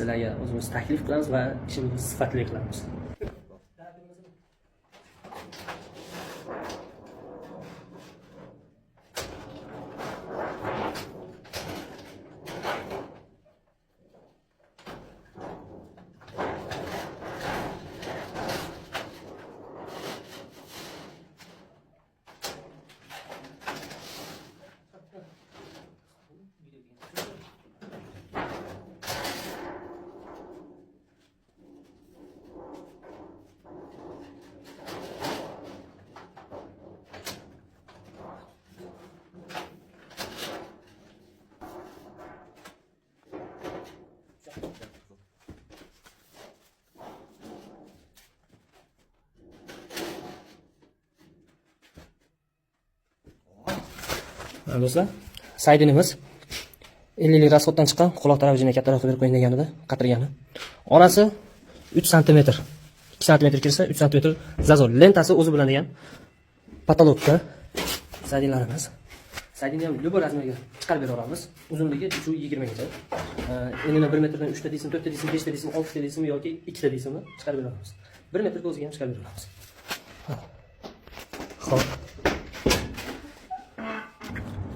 sizlarga o'zimiz taklif qilamiz va ishimizni sifatli qilamiz. Do'stlar, saydinimiz 50 lik rasxoddan chiqqan, quloq tarafini kattaroq berib qo'ying deganida, qatirgani. Orasi 3 sm. 2 sm kirsa 3 sm zazor. Lentasi o'zi bilan degan patologga saydinlarimiz. Saydinni ham любой razmerga chiqarib bera olamiz. Uzunligi 320 gacha. Enini 1 metrdan 3 ta deysizmi, 4 ta deysizmi, 5 ta deysizmi, 6 ta deysizmi yoki 2 ta deysizmi chiqarib bera olamiz. 1 metrga o'ziga ham chiqarib bera olamiz. Xo'p.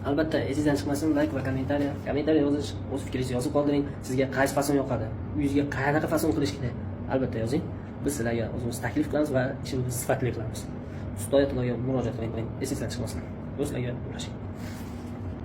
Albatta, esingizdan chiqmasin, like va kommentariya yozish, o'z fikringizni yozib qoldiring. Sizga qaysi fason yoqadi? Uyingizga qanaqa fason qilish kerak? Albatta yozing. Biz sizlarga o'zimiz taklif qilamiz va ishimizni sifatli qilamiz. Ustoyatlarga murojaat qiling, esingizdan chiqmasin. Do'stlarga ulashing.